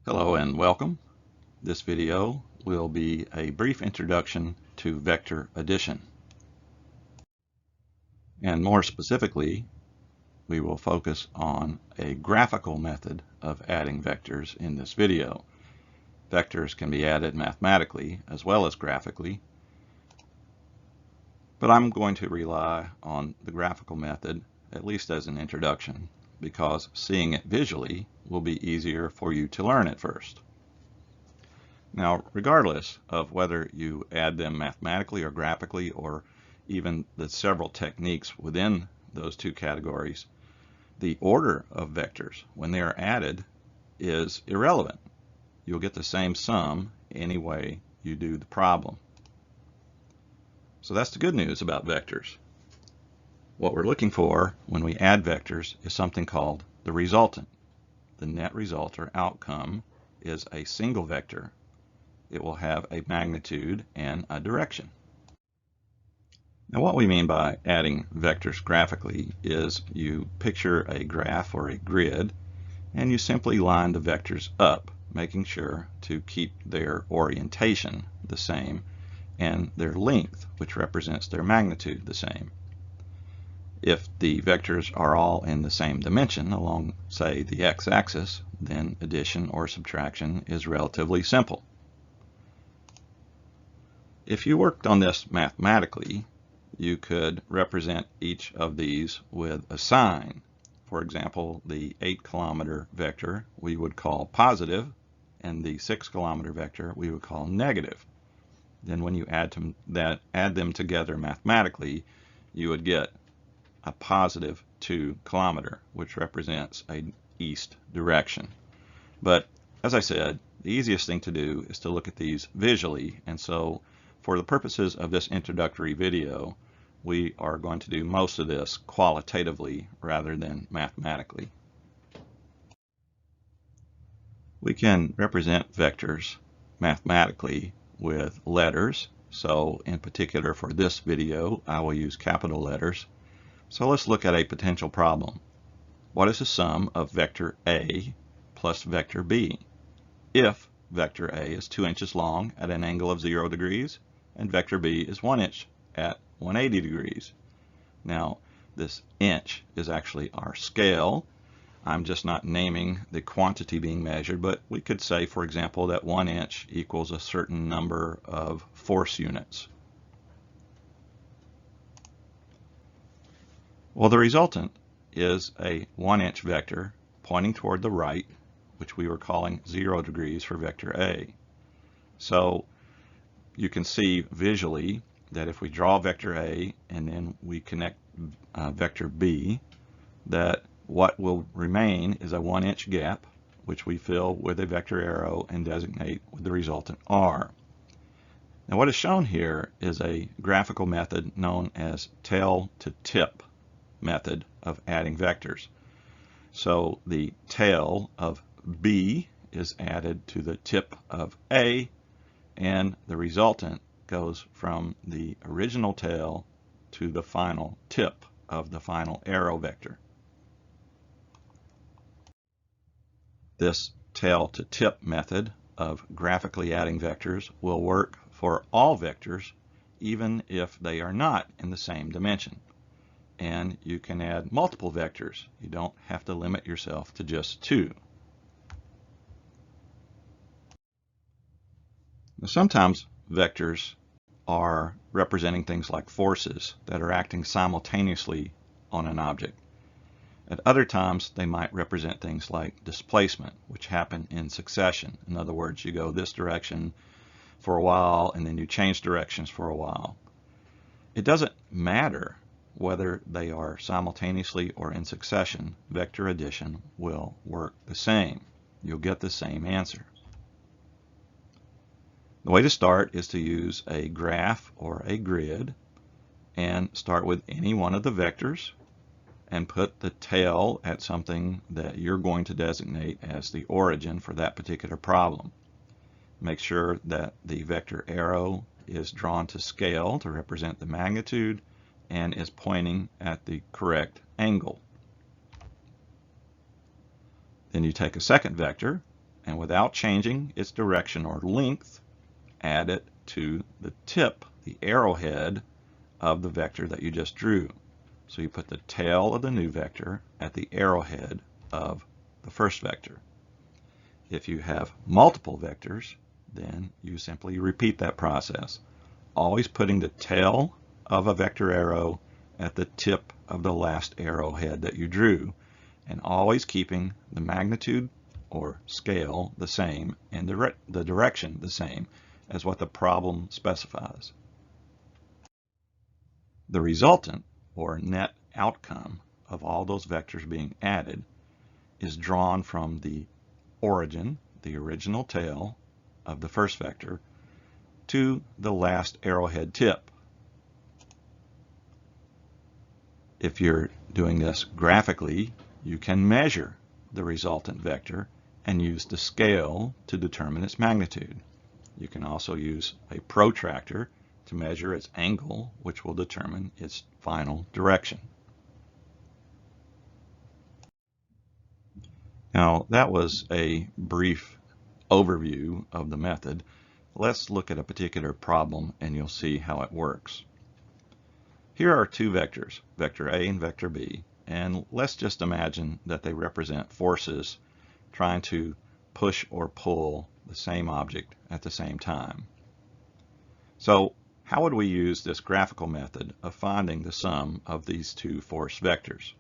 Hello and welcome. This video will be a brief introduction to vector addition. And more specifically, we will focus on a graphical method of adding vectors in this video. Vectors can be added mathematically as well as graphically, but I'm going to rely on the graphical method, at least as an introduction, because seeing it visually will be easier for you to learn at first. Now, regardless of whether you add them mathematically or graphically, or even the several techniques within those two categories, the order of vectors when they are added is irrelevant. You'll get the same sum any way you do the problem. So that's the good news about vectors. What we're looking for when we add vectors is something called the resultant. The net result or outcome is a single vector. It will have a magnitude and a direction. Now, what we mean by adding vectors graphically is you picture a graph or a grid, and you simply line the vectors up, making sure to keep their orientation the same and their length, which represents their magnitude, the same. If the vectors are all in the same dimension along, say, the x-axis, then addition or subtraction is relatively simple. If you worked on this mathematically, you could represent each of these with a sign. For example, the 8-kilometer vector we would call positive, and the 6-kilometer vector we would call negative. Then when you add them together mathematically, you would get a positive 2-kilometer, which represents an east direction. But as I said, the easiest thing to do is to look at these visually, and so for the purposes of this introductory video, we are going to do most of this qualitatively rather than mathematically. We can represent vectors mathematically with letters. So in particular for this video, I will use capital letters. So let's look at a potential problem. What is the sum of vector A plus vector B if vector A is 2 inches long at an angle of 0 degrees and vector B is 1 inch at 180 degrees? Now, this inch is actually our scale. I'm just not naming the quantity being measured, but we could say, for example, that 1 inch equals a certain number of force units. Well, the resultant is a 1 inch vector pointing toward the right, which we were calling 0 degrees for vector A. So you can see visually that if we draw vector A and then we connect vector B, that what will remain is a 1 inch gap, which we fill with a vector arrow and designate with the resultant R. Now, what is shown here is a graphical method known as tail to tip method of adding vectors. So the tail of B is added to the tip of A, and the resultant goes from the original tail to the final tip of the final arrow vector. This tail to tip method of graphically adding vectors will work for all vectors, even if they are not in the same dimension. And you can add multiple vectors. You don't have to limit yourself to just 2. Now, sometimes vectors are representing things like forces that are acting simultaneously on an object. At other times, they might represent things like displacement, which happen in succession. In other words, you go this direction for a while, and then you change directions for a while. It doesn't matter whether they are simultaneously or in succession. Vector addition will work the same. You'll get the same answer. The way to start is to use a graph or a grid and start with any one of the vectors and put the tail at something that you're going to designate as the origin for that particular problem. Make sure that the vector arrow is drawn to scale to represent the magnitude and is pointing at the correct angle. Then you take a second vector and without changing its direction or length, add it to the tip, the arrowhead of the vector that you just drew. So you put the tail of the new vector at the arrowhead of the first vector. If you have multiple vectors, then you simply repeat that process, always putting the tail of a vector arrow at the tip of the last arrowhead that you drew, and always keeping the magnitude or scale the same and the direction the same as what the problem specifies. The resultant, or net outcome, of all those vectors being added is drawn from the origin, the original tail of the first vector, to the last arrowhead tip. If you're doing this graphically, you can measure the resultant vector and use the scale to determine its magnitude. You can also use a protractor to measure its angle, which will determine its final direction. Now, that was a brief overview of the method. Let's look at a particular problem and you'll see how it works. Here are two vectors, vector A and vector B, and let's just imagine that they represent forces trying to push or pull the same object at the same time. So how would we use this graphical method of finding the sum of these two force vectors?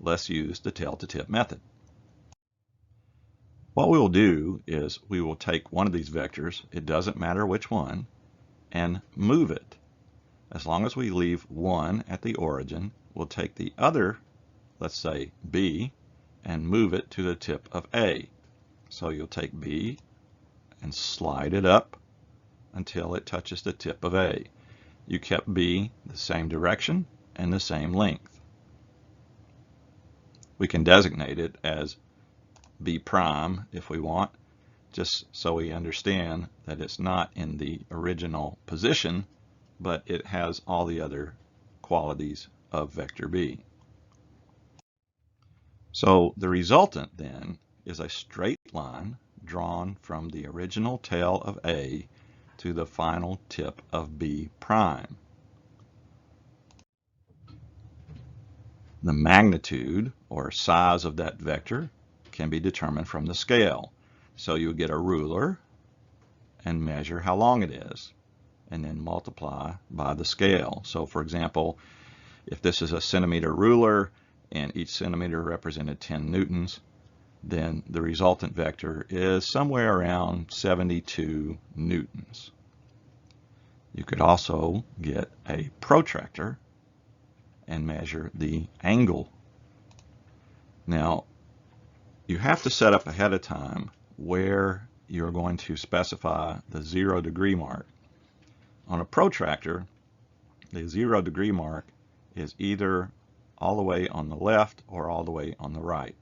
Let's use the tail-to-tip method. What we will do is we will take one of these vectors, it doesn't matter which one, and move it. As long as we leave one at the origin, we'll take the other, let's say B, and move it to the tip of A. So you'll take B and slide it up until it touches the tip of A. You kept B the same direction and the same length. We can designate it as B prime if we want, just so we understand that it's not in the original position, but it has all the other qualities of vector B. So the resultant then is a straight line drawn from the original tail of A to the final tip of B prime. The magnitude or size of that vector can be determined from the scale. So you get a ruler and measure how long it is, and then multiply by the scale. So for example, if this is a centimeter ruler and each centimeter represented 10 newtons, then the resultant vector is somewhere around 72 newtons. You could also get a protractor and measure the angle. Now, you have to set up ahead of time where you're going to specify the 0 degree mark. On a protractor, the 0 degree mark is either all the way on the left or all the way on the right.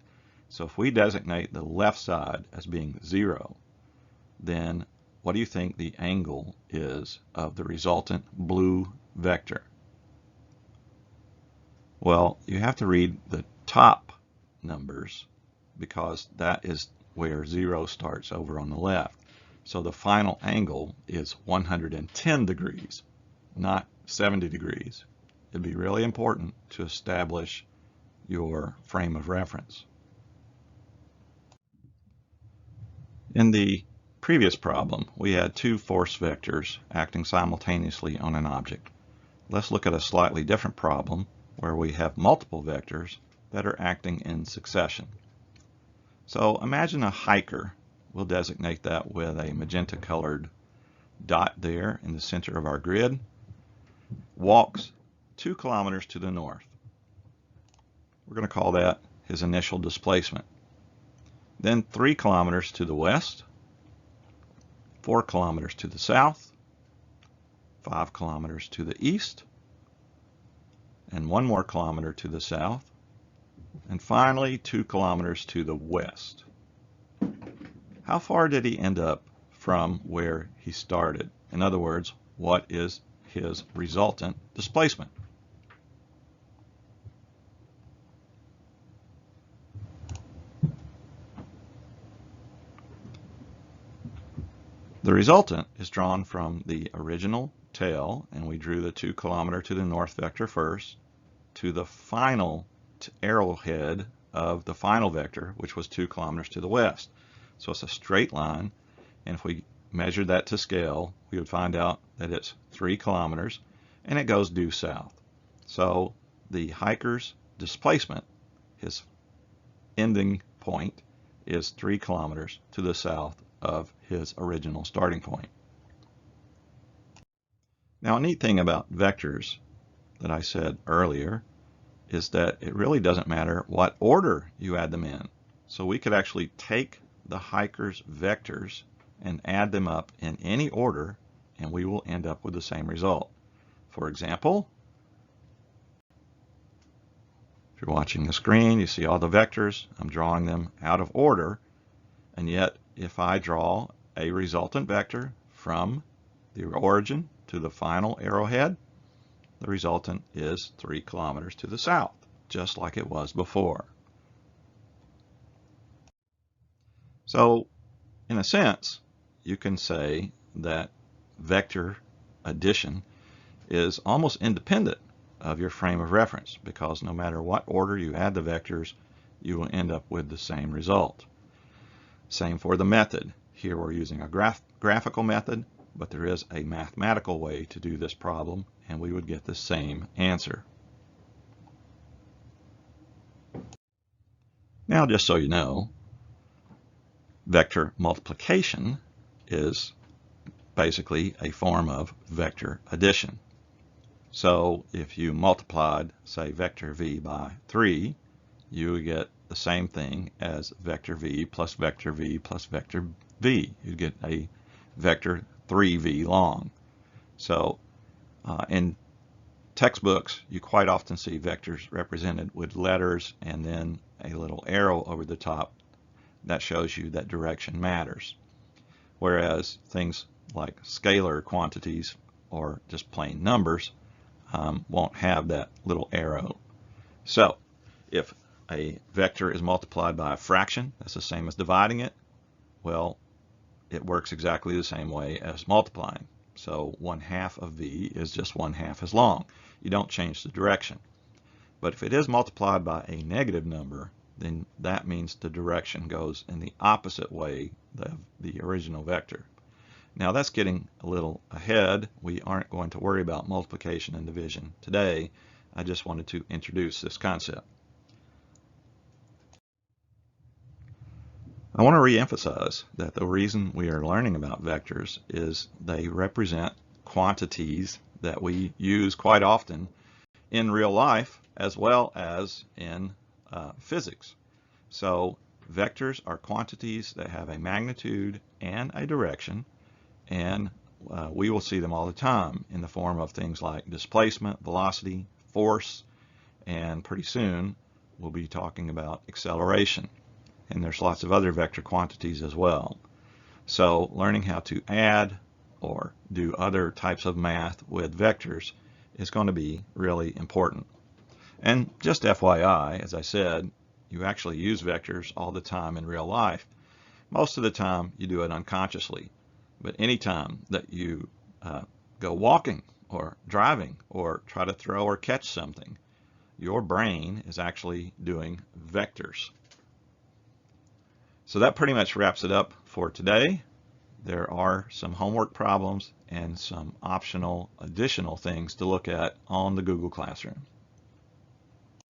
So if we designate the left side as being 0, then what do you think the angle is of the resultant blue vector? Well, you have to read the top numbers because that is where 0 starts over on the left. So the final angle is 110 degrees, not 70 degrees. It'd be really important to establish your frame of reference. In the previous problem, we had two force vectors acting simultaneously on an object. Let's look at a slightly different problem where we have multiple vectors that are acting in succession. So imagine a hiker. We'll designate that with a magenta colored dot there in the center of our grid. Walks 2 kilometers to the north. We're going to call that his initial displacement. Then 3 kilometers to the west, 4 kilometers to the south, 5 kilometers to the east, and 1 more kilometer to the south, and finally 2 kilometers to the west. How far did he end up from where he started? In other words, what is his resultant displacement? The resultant is drawn from the original tail, and we drew the 2 kilometer to the north vector first, to the final arrowhead of the final vector, which was 2 kilometers to the west. So it's a straight line, and if we measured that to scale, we would find out that it's 3 kilometers, and it goes due south. So the hiker's displacement, his ending point, is 3 kilometers to the south of his original starting point. Now, a neat thing about vectors that I said earlier is that it really doesn't matter what order you add them in. So we could actually take the hiker's vectors and add them up in any order, and we will end up with the same result. For example, if you're watching the screen, you see all the vectors. I'm drawing them out of order, and yet if I draw a resultant vector from the origin to the final arrowhead, the resultant is 3 kilometers to the south, just like it was before. So, in a sense, you can say that vector addition is almost independent of your frame of reference, because no matter what order you add the vectors, you will end up with the same result. Same for the method. Here we're using a graphical method, but there is a mathematical way to do this problem, and we would get the same answer. Now, just so you know, vector multiplication is basically a form of vector addition. So if you multiplied, say, vector v by 3, you would get the same thing as vector v plus vector v plus vector v. You'd get a vector 3v long. So in textbooks, you quite often see vectors represented with letters and then a little arrow over the top that shows you that direction matters. Whereas things like scalar quantities or just plain numbers won't have that little arrow. So if a vector is multiplied by a fraction, that's the same as dividing it, well, it works exactly the same way as multiplying. So 1/2 of v is just 1/2 as long. You don't change the direction. But if it is multiplied by a negative number, then that means the direction goes in the opposite way of the original vector. Now that's getting a little ahead. We aren't going to worry about multiplication and division today. I just wanted to introduce this concept. I want to re-emphasize that the reason we are learning about vectors is they represent quantities that we use quite often in real life as well as in physics. So vectors are quantities that have a magnitude and a direction, and we will see them all the time in the form of things like displacement, velocity, force, and pretty soon we'll be talking about acceleration. And there's lots of other vector quantities as well. So learning how to add or do other types of math with vectors is going to be really important. And just FYI, as I said, you actually use vectors all the time in real life. Most of the time you do it unconsciously, but anytime that you go walking or driving or try to throw or catch something, your brain is actually doing vectors. So that pretty much wraps it up for today. There are some homework problems and some optional additional things to look at on the Google Classroom.